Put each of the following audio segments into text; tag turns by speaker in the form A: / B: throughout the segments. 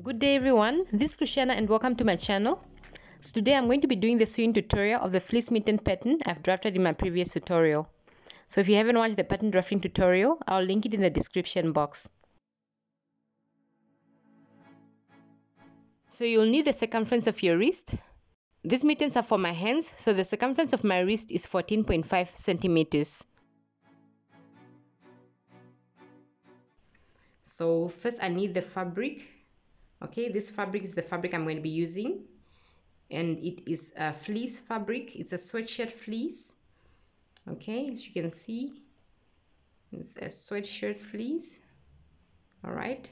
A: Good day everyone, this is Christiana and welcome to my channel. So today I'm going to be doing the sewing tutorial of the Fleece Mitten pattern I've drafted in my previous tutorial. So if you haven't watched the pattern drafting tutorial, I'll link it in the description box. So you'll need the circumference of your wrist. These mittens are for my hands, so the circumference of my wrist is 14.5 centimeters. So first I need the fabric. Okay, this fabric is the fabric I'm going to be using, and it is a fleece fabric. It's a sweatshirt fleece. Okay, as you can see, it's a sweatshirt fleece. All right,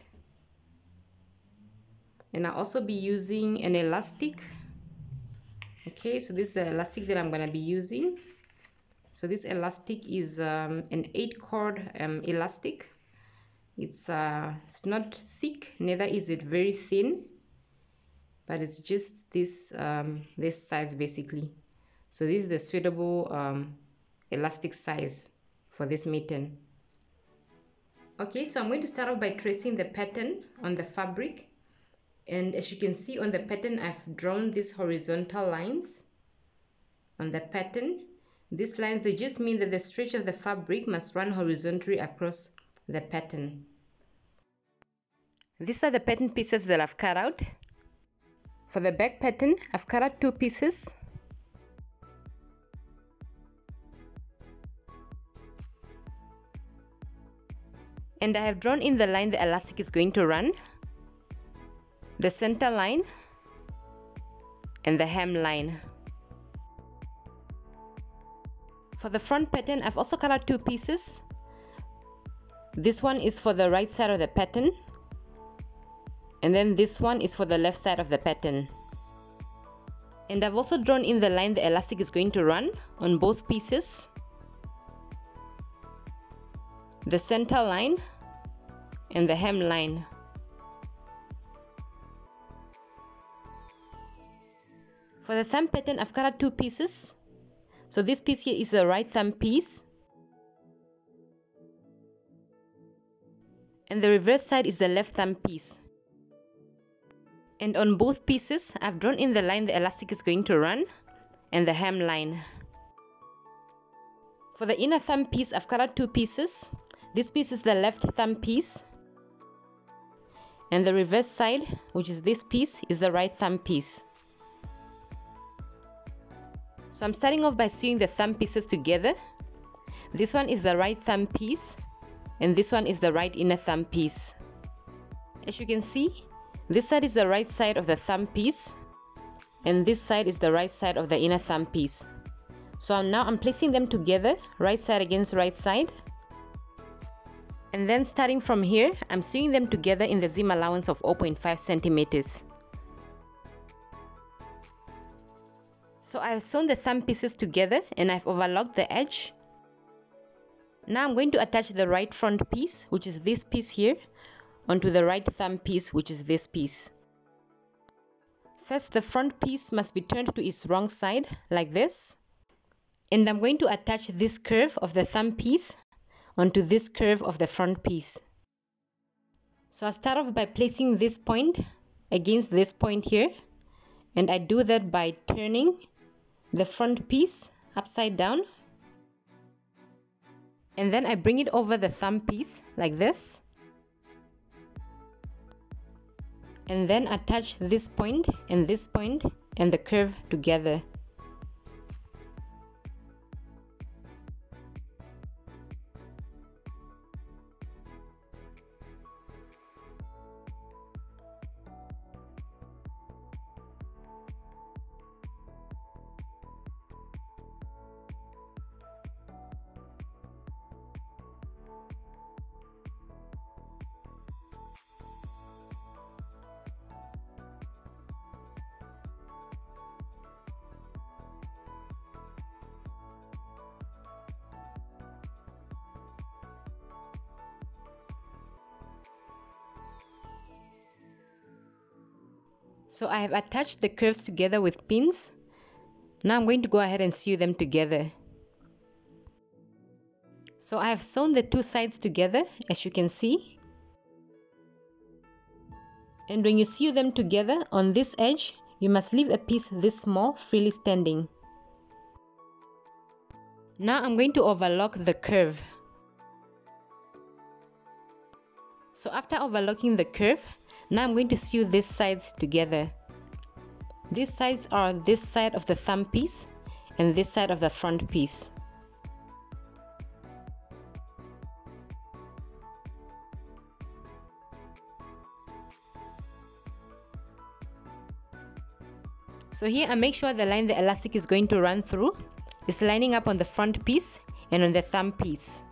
A: and I'll also be using an elastic. Okay, so this is the elastic that I'm going to be using. So this elastic is an 8-cord elastic. It's not thick, neither is it very thin, but it's just this this size basically. So this is the suitable elastic size for this mitten. Okay, so I'm going to start off by tracing the pattern on the fabric, and as you can see on the pattern, I've drawn these horizontal lines on the pattern. These lines, they just mean that the stretch of the fabric must run horizontally across the pattern. These are the pattern pieces that I've cut out. For the back pattern, I've cut out 2 pieces. And I have drawn in the line the elastic is going to run, the center line, and the hem line. For the front pattern, I've also cut out 2 pieces. This one is for the right side of the pattern, and then this one is for the left side of the pattern. And I've also drawn in the line the elastic is going to run on both pieces, the center line, and the hem line. For the thumb pattern, I've cut out 2 pieces. So this piece here is the right thumb piece, and the reverse side is the left thumb piece. And on both pieces, I've drawn in the line the elastic is going to run and the hem line. For the inner thumb piece, I've cut out 2 pieces. This piece is the left thumb piece, and the reverse side, which is this piece, is the right thumb piece. So I'm starting off by sewing the thumb pieces together. This one is the right thumb piece, and this one is the right inner thumb piece. As you can see, this side is the right side of the thumb piece, and this side is the right side of the inner thumb piece. So now I'm placing them together, right side against right side. And then starting from here, I'm sewing them together in the seam allowance of 0.5 centimeters. So I've sewn the thumb pieces together and I've overlocked the edge. Now I'm going to attach the right front piece, which is this piece here, onto the right thumb piece, which is this piece. First, the front piece must be turned to its wrong side, like this. And I'm going to attach this curve of the thumb piece onto this curve of the front piece. So I start off by placing this point against this point here, and I do that by turning the front piece upside down, and then I bring it over the thumb piece like this, and then attach this point and the curve together. So I have attached the curves together with pins. Now I'm going to go ahead and sew them together. So I have sewn the 2 sides together, as you can see. And when you sew them together on this edge, you must leave a piece this small freely standing. Now I'm going to overlock the curve. So after overlocking the curve, now I'm going to sew these sides together. These sides are this side of the thumb piece and this side of the front piece. So here I make sure the line the elastic is going to run through is lining up on the front piece and on the thumb piece.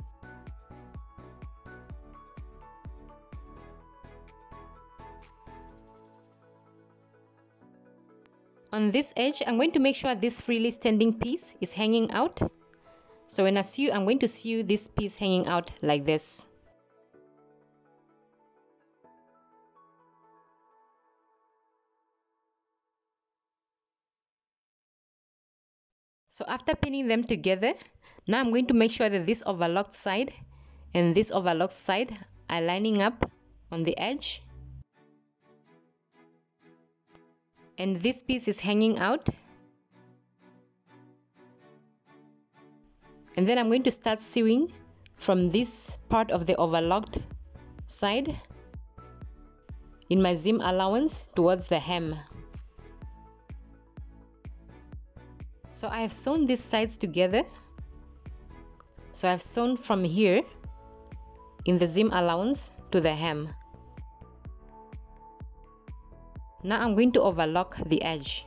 A: On this edge, I'm going to make sure this freely standing piece is hanging out. So when I sew, I'm going to sew this piece hanging out like this. So after pinning them together, now I'm going to make sure that this overlocked side and this overlocked side are lining up on the edge. And this piece is hanging out. And then I'm going to start sewing from this part of the overlocked side in my seam allowance towards the hem. So I have sewn these sides together. So I've sewn from here in the seam allowance to the hem. Now I'm going to overlock the edge.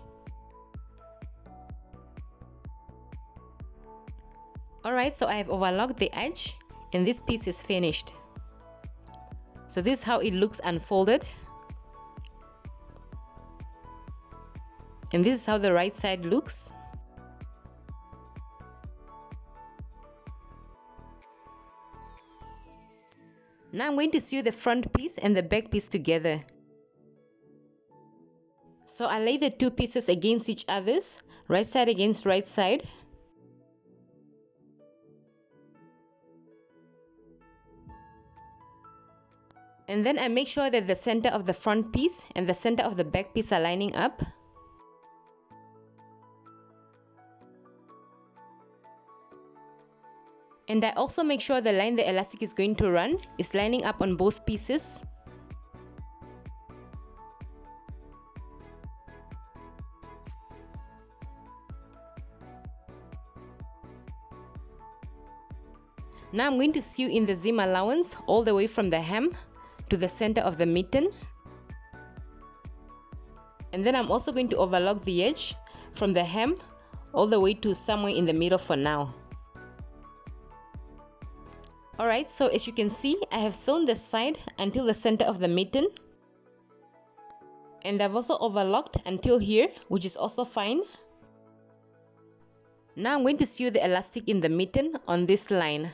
A: Alright, so I have overlocked the edge and this piece is finished. So this is how it looks unfolded. And this is how the right side looks. Now I'm going to sew the front piece and the back piece together. So I lay the two pieces against each other's, right side against right side. And then I make sure that the center of the front piece and the center of the back piece are lining up. And I also make sure the line the elastic is going to run is lining up on both pieces. Now I'm going to sew in the seam allowance all the way from the hem to the center of the mitten. And then I'm also going to overlock the edge from the hem all the way to somewhere in the middle for now. Alright, so as you can see, I have sewn the side until the center of the mitten. And I've also overlocked until here, which is also fine. Now I'm going to sew the elastic in the mitten on this line.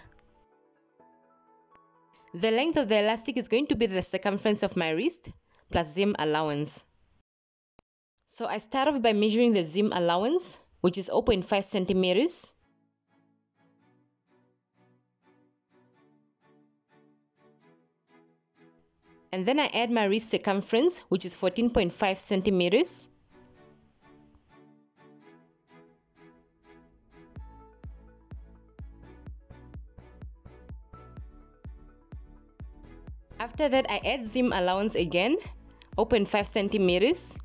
A: The length of the elastic is going to be the circumference of my wrist plus seam allowance. So I start off by measuring the seam allowance, which is 0.5 centimeters. And then I add my wrist circumference, which is 14.5 centimeters. After that, I add seam allowance again, 0.5 centimeters.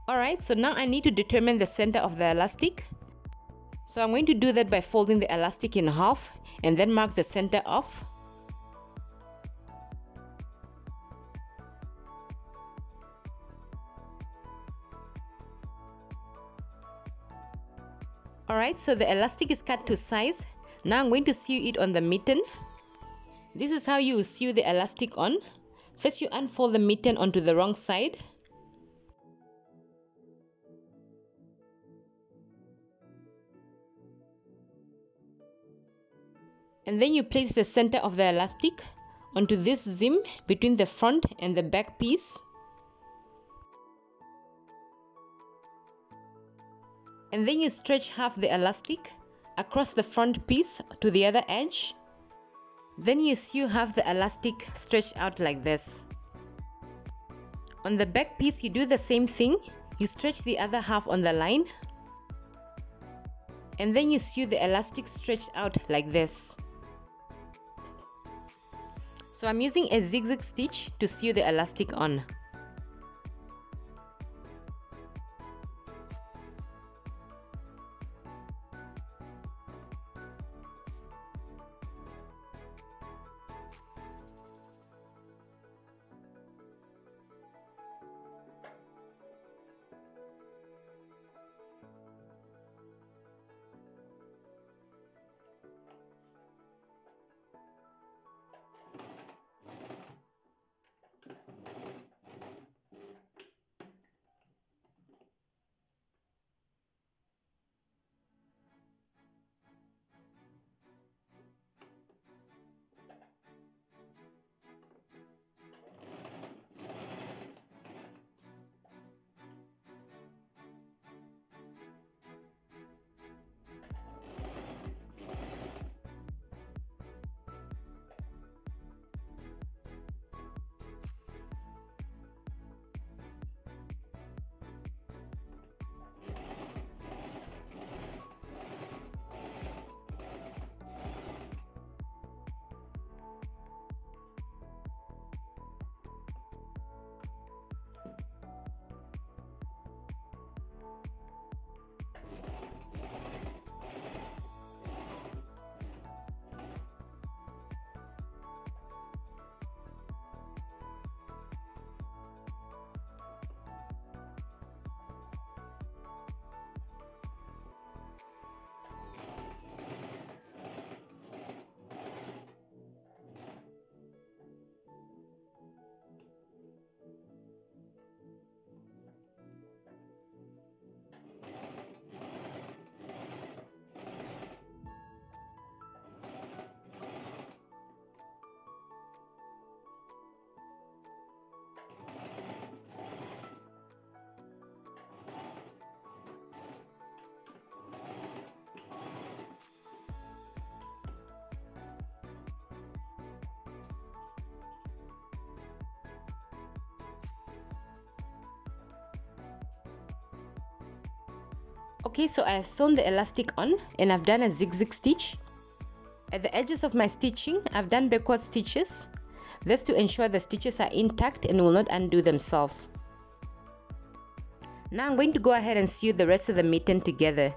A: Alright, so now I need to determine the center of the elastic. So I'm going to do that by folding the elastic in half and then mark the center off. Alright, so the elastic is cut to size. Now I'm going to sew it on the mitten. This is how you sew the elastic on. First you unfold the mitten onto the wrong side. And then you place the center of the elastic onto this seam between the front and the back piece. And then you stretch half the elastic across the front piece to the other edge. Then you sew half the elastic stretched out like this. On the back piece you do the same thing. You stretch the other half on the line, and then you sew the elastic stretched out like this. So I'm using a zigzag stitch to sew the elastic on. Okay, so I have sewn the elastic on and I've done a zigzag stitch. At the edges of my stitching, I've done backward stitches. This to ensure the stitches are intact and will not undo themselves. Now I'm going to go ahead and sew the rest of the mitten together.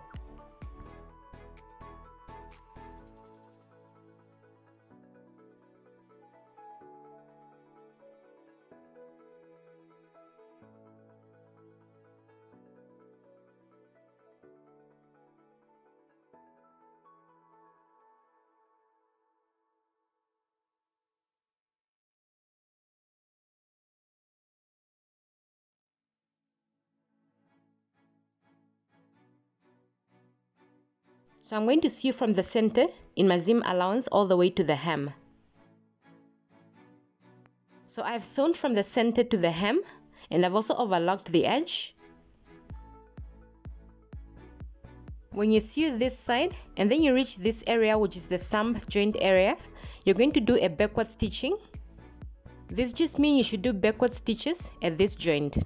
A: So I'm going to sew from the center in my seam allowance all the way to the hem. So I've sewn from the center to the hem and I've also overlocked the edge. When you sew this side and then you reach this area, which is the thumb joint area, you're going to do a backward stitching. This just means you should do backward stitches at this joint.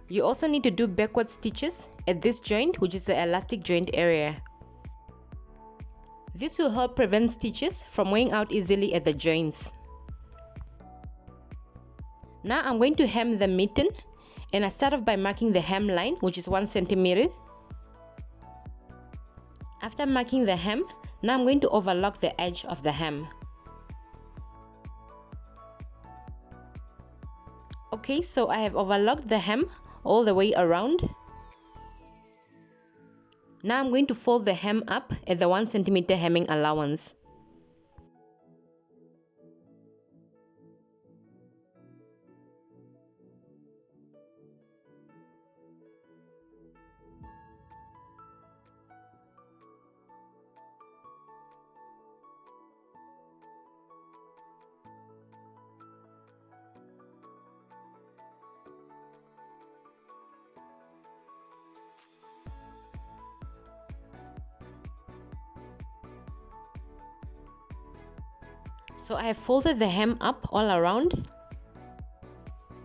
A: You also need to do backward stitches at this joint, which is the elastic joint area. This will help prevent stitches from weighing out easily at the joints. Now I'm going to hem the mitten, and I start off by marking the hem line, which is 1 centimeter. After marking the hem, now I'm going to overlock the edge of the hem. Okay, so I have overlocked the hem all the way around. Now I'm going to fold the hem up at the 1 centimeter hemming allowance. So I have folded the hem up all around.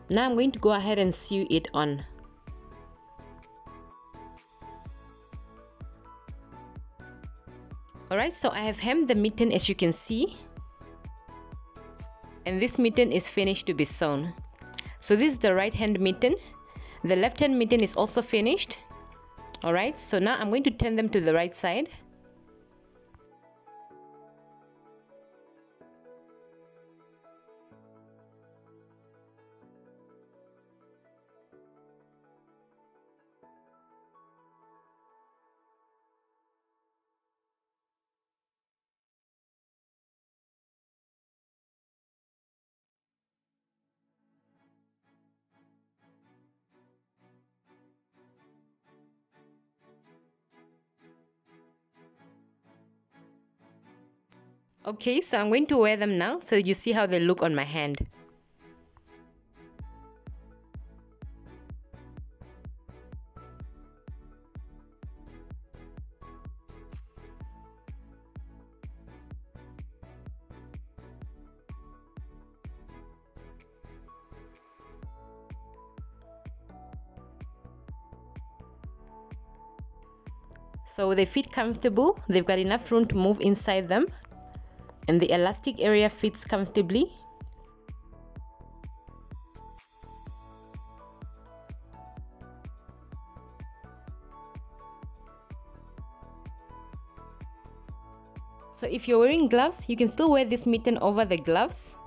A: Now I'm going to go ahead and sew it on. Alright, so I have hemmed the mitten as you can see. And this mitten is finished to be sewn. So this is the right hand mitten. The left hand mitten is also finished. Alright, so now I'm going to turn them to the right side. Okay, so I'm going to wear them now so you see how they look on my hand. So they fit comfortable, they've got enough room to move inside them, and the elastic area fits comfortably. So if you're wearing gloves, you can still wear this mitten over the gloves.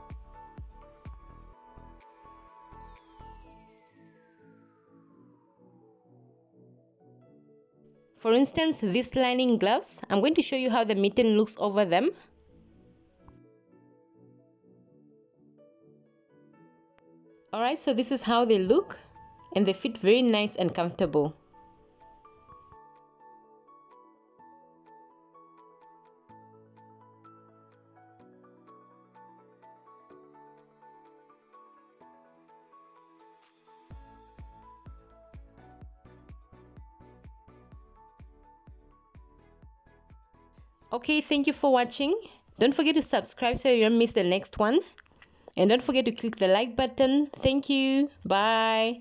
A: For instance, these lining gloves, I'm going to show you how the mitten looks over them. Alright, so this is how they look, and they fit very nice and comfortable. Okay, thank you for watching. Don't forget to subscribe so you don't miss the next one. And don't forget to click the like button. Thank you. Bye.